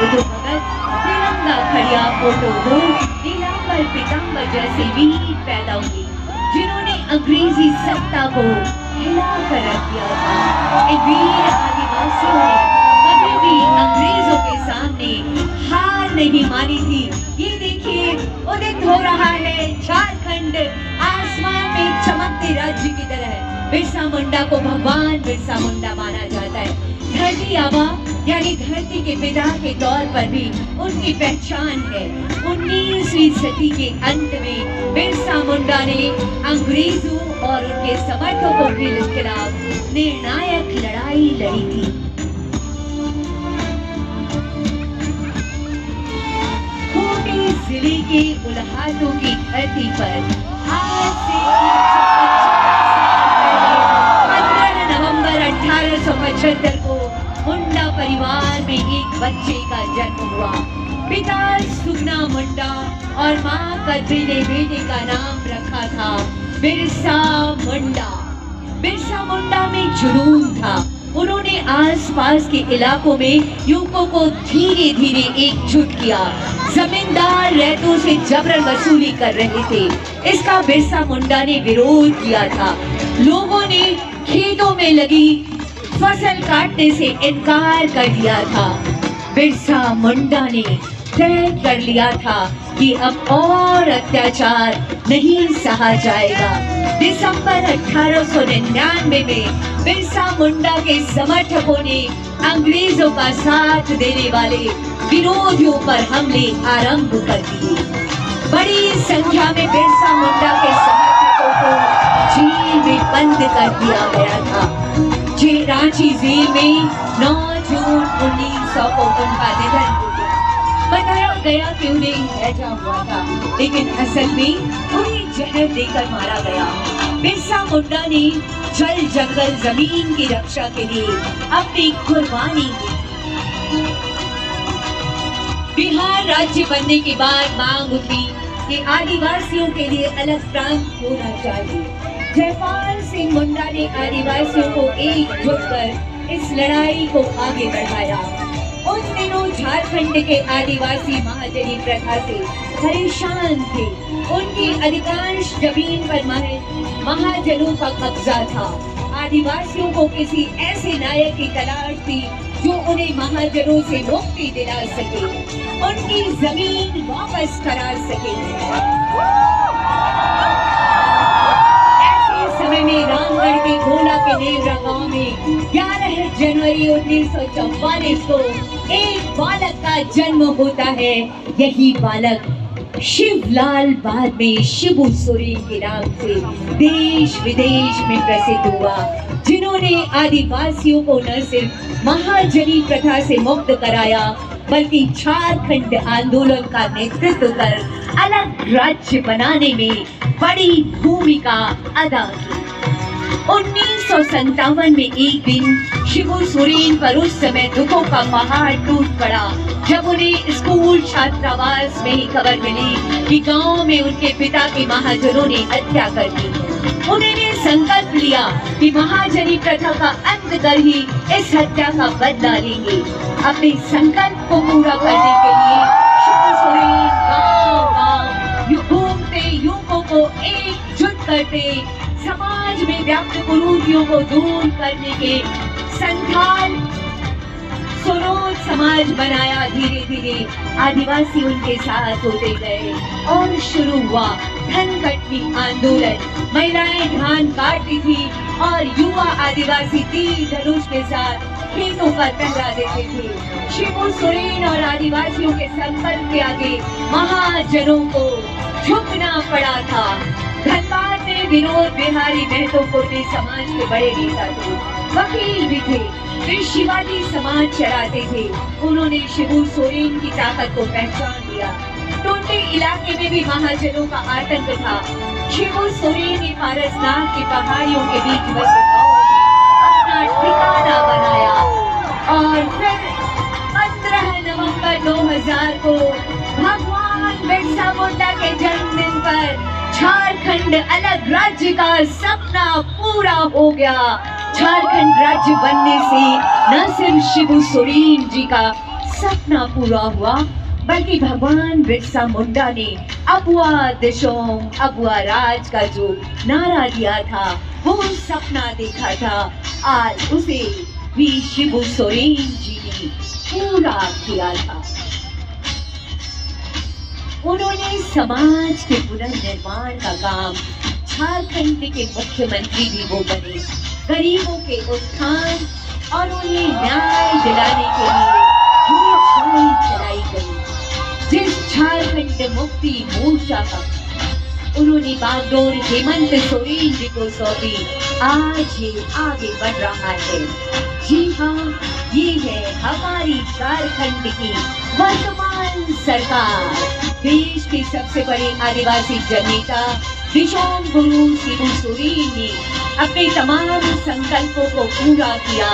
बुद्ध भगत तिरंगा खड़िया फोटो हो नीलांबर पीतांबर जैसे वीर पैदा हुए जिन्होंने अंग्रेजी सत्ता को हिला कर रख दिया था। इन वीर आदिवासियों ने कभी भी अंग्रेजों के सामने हार नहीं मानी थी। ये देखिए उदित हो रहा है झारखंड आसमान में चमकते राज्य की तरह। बिरसा मुंडा को भगवान बिरसा मुंडा माना जाता है। धरती आबा यानी धरती के पिता के तौर पर भी उनकी पहचान है। 19वीं सदी के अंत में बिरसा मुंडा ने अंग्रेजों और उनके समर्थकों के खिलाफ निर्णायक लड़ाई लड़ी थी। खूंटी जिले के उल्हाटों की धरती पर आज से 15 नवंबर 1875 को मुंडा परिवार में एक बच्चे का जन्म हुआ। पिता सुगना मुंडा और मां कद्री ने बेटे का नाम रखा था बिरसा मुंडा। बिरसा मुंडा में जुनून था। उन्होंने आसपास के इलाकों में युवकों को धीरे धीरे एकजुट किया। जमींदार रैतों से जबरन वसूली कर रहे थे। इसका बिरसा मुंडा ने विरोध किया था। लोगों ने खेतों में लगी फसल काटने से इनकार कर दिया था। बिरसा मुंडा ने तय कर लिया था कि अब और अत्याचार नहीं सहा जाएगा। दिसंबर 1899 में बिरसा मुंडा के समर्थकों ने अंग्रेजों का साथ देने वाले विरोधियों पर हमले आरंभ कर दिए। बड़ी संख्या में बिरसा मुंडा के समर्थकों को जेल में बंद कर दिया गया था। रांची जेल में 9 जून 1900 को उनका निधन हो गया। बताया गया कि उन्हें हैजा हुआ था, लेकिन असल में उन्हें जहर देकर मारा गया। बिरसा मुंडा ने जल जंगल जमीन की रक्षा के लिए अपनी कुर्बानी दी। बिहार राज्य बनने के बाद मांग उठी कि आदिवासियों के लिए अलग प्रांत होना चाहिए। जयपाल सिंह मुंडा ने आदिवासियों को एकजुट कर इस लड़ाई को आगे बढ़ाया। उन दिनों झारखंड के आदिवासी महाजनी प्रथा से परेशान थे। उनकी अधिकांश जमीन पर महाजनों का कब्जा था। आदिवासियों को किसी ऐसे नायक की तलाश थी जो उन्हें महाजनों से मुक्ति दिला सके, उनकी जमीन वापस करा सके। समय में रामगढ़ के गोला के नेवरा गांव में 11 जनवरी 1944 को एक बालक का जन्म होता है। यही बालक शिवलाल बाद में शिबू सोरेन के नाम से देश विदेश में प्रसिद्ध हुआ, जिन्होंने आदिवासियों को न सिर्फ महाजनी प्रथा से मुक्त कराया बल्कि झारखंड आंदोलन का नेतृत्व कर अलग राज्य बनाने में बड़ी भूमिका अदा की। 1957 में एक दिन शिबू सोरेन पर उस समय दुखों का पहाड़ टूट पड़ा जब उन्हें स्कूल छात्रावास में ही खबर मिली कि गांव में उनके पिता के महाजनों ने हत्या कर दी। उन्होंने संकल्प लिया कि महाजनी प्रथा का अंत कर ही इस हत्या का बदला लेंगे। अपने संकल्प को पूरा करने के लिए शिबू सोरेन गांव-गांव घूमते, युवकों को एकजुट करते, समाज में व्याप्त कुरीतियों को दूर करने के संथाल स्वरोज समाज बनाया। धीरे धीरे आदिवासी उनके साथ होते गए और शुरू हुआ धनकटनी आंदोलन। महिलाएं धान काटती थी और युवा आदिवासी तीर धनुष के साथ खेतों पर पहरा देते थे। शिबू सोरेन और आदिवासियों के संकल्प के आगे महाजनों को झुकना पड़ा था। धनबाद में विनोद बिहारी महतो कोटे समाज के बड़े नेता थे, वकील भी थे। वे शिवाजी समाज चलाते थे। उन्होंने शिबू सोरेन की ताकत को पहचान लिया। टोटे इलाके में भी महाजनों का आतंक था। शिबू सोरेन ने पारसनाथ की पहाड़ियों के बीच बसे गांव में अपना ठिकाना बनाया और फिर 15 नवंबर 2000 को भगवान बिरसा मुंडा के जन्मदिन पर झारखंड अलग राज्य का सपना पूरा हो गया। झारखंड राज्य बनने से न सिर्फ शिबू सोरेन जी का सपना पूरा हुआ, बल्कि भगवान बिरसा मुंडा ने अबुआ दिशोम अबुआ राज का जो नारा दिया था, वो सपना देखा था, आज उसे भी शिबू सोरेन जी ने पूरा किया था। उन्होंने समाज के पुनर्निर्माण का काम, झारखंड के मुख्यमंत्री भी वो बने, गरीबों के उत्थान और उन्हें न्याय दिलाने के लिए लड़ाई चलाई गई। जिस झारखंड मुक्ति मोर्चा का उन्होंने बागडोर हेमंत सोरेन जी को सौंपी, आज ये आगे बढ़ रहा है। जी हाँ, ये है हमारी झारखंड की वर्तमान सरकार। देश के सबसे बड़े आदिवासी जननेता दिशोम गुरु शिबू सोरेन ने अपने तमाम संकल्पों को पूरा किया,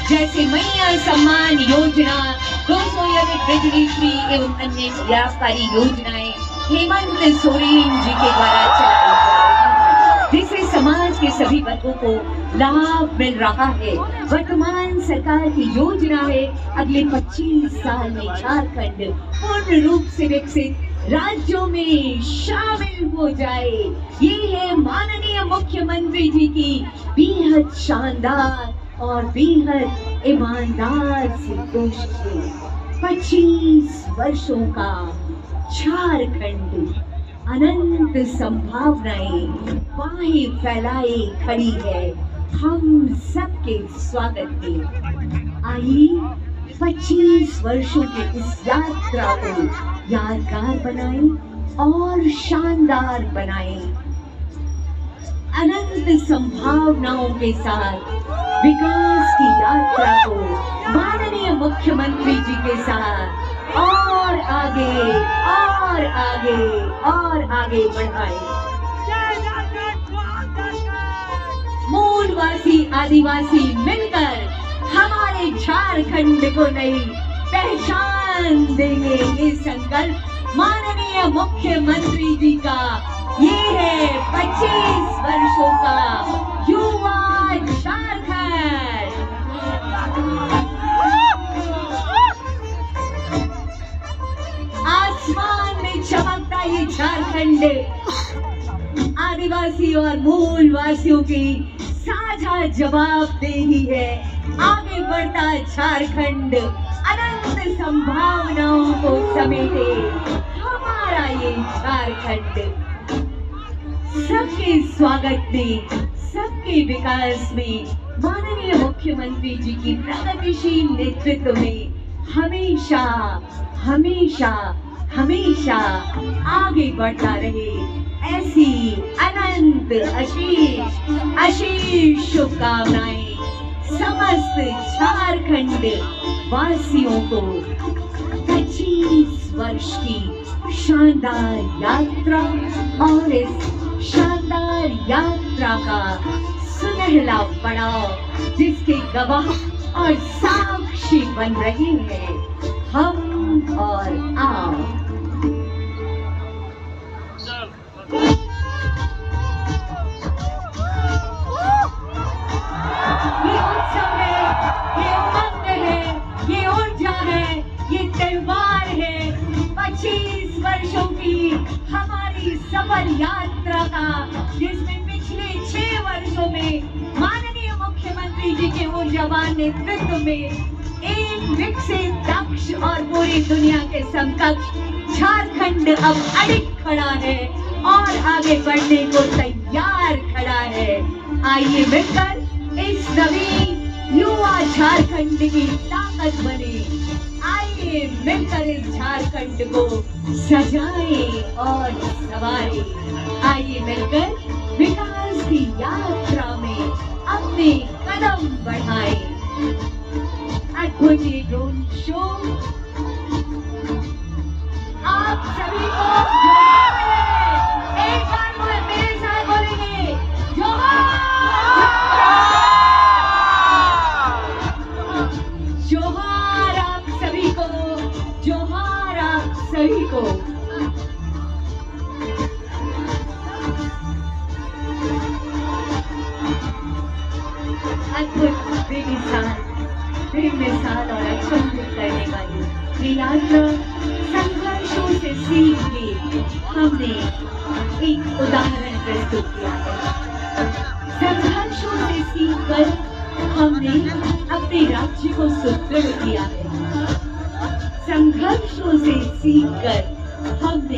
जैसे मैया सम्मान योजना, 200 यूनिट बिजली फ्री एवं अन्य लाभकारी योजनाएं हेमंत सोरेन जी के द्वारा चलाई जा रही, जिससे समाज के सभी वर्गों को लाभ मिल रहा है। वर्तमान सरकार की योजना है अगले 25 साल में झारखंड पूर्ण रूप से विकसित राज्यों में शामिल हो जाए। ये है माननीय मुख्यमंत्री जी की बेहद शानदार और बेहद ईमानदार सी कोशिशें। 25 वर्षों का झारखंड अनंत संभावनाएं बाहें फैलाए खड़ी है हम सबके स्वागत में। आइए 25 वर्षों की इस यात्रा को यादगार बनाएं और शानदार बनाएं। अनंत संभावनाओं के साथ विकास की यात्रा को माननीय मुख्यमंत्री जी के साथ और आगे और आगे और आगे बढ़ाएं। मूलवासी आदिवासी मिलकर हमारे झारखंड को नई पहचान देंगे। ये संकल्प माननीय मुख्यमंत्री जी का, ये है 25 वर्षों का युवा झारखंड। आसमान में चमकता ये झारखंड आदिवासी और मूलवासियों की साझा जवाबदेही है। आगे बढ़ता झारखंड अनंत संभावनाओं को समेटे हमारा ये झारखंड सबके स्वागत में, सबके विकास में, माननीय मुख्यमंत्री जी की प्रगतिशील नेतृत्व में हमेशा हमेशा हमेशा आगे बढ़ता रहे। ऐसी अनंत अशीष शुभकामनाएं समस्त झारखंड वासियों को 25 वर्ष की शानदार यात्रा और इस शानदार यात्रा का सुनहला पड़ाव जिसके गवाह और साक्षी बन रहे हैं हम और आप। ये उत्सव है, ये उमंग है, ये ऊर्जा है, ये त्योहार है 25 वर्षों की हमारी सफल यात्रा का, जिसमें पिछले 6 वर्षों में माननीय मुख्यमंत्री जी के ऊर्जावान नेतृत्व में एक विकसित, दक्ष और पूरी दुनिया के समकक्ष झारखंड अब अडिग खड़ा है और आगे बढ़ने को तैयार खड़ा है। आइए मिलकर इस नवीन युवा झारखंड की ताकत बने। आइए मिलकर इस झारखंड को सजाएं और संवारें। आइए मिलकर विकास की यात्रा में अपने कदम बढ़ाएं। अद्भुत ड्रोन शो आप सभी को जोहार है। एक बार मेरे साथ बोलेंगे जोहार, जोहार आप सभी को, जोहार आप सभी को। अद्भुत बेमिसाल बेमिसाल और अचंभित करने वाली ये यात्रा संघर्षों से सीख के हमने एक उदाहरण प्रस्तुत किया है। संघर्षों से सीख कर हमने अपने राज्य को सुदृढ़ किया है। संघर्षों से सीखकर हमने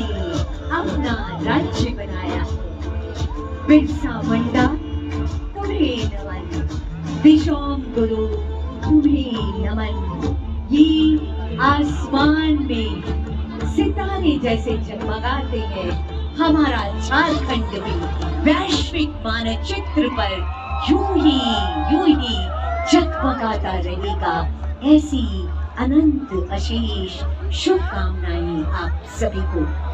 अपना राज्य बनाया है। बिरसा मुंडा तुम्हें नमन, दिशोम गुरु तुम्हें नमन। ये आसमान में सितारे जैसे जगमगाते हैं, हमारा झारखंड भी वैश्विक मानचित्र पर यूं ही जगमगाता रहेगा। ऐसी अनंत अशेष शुभकामनाएं आप सभी को।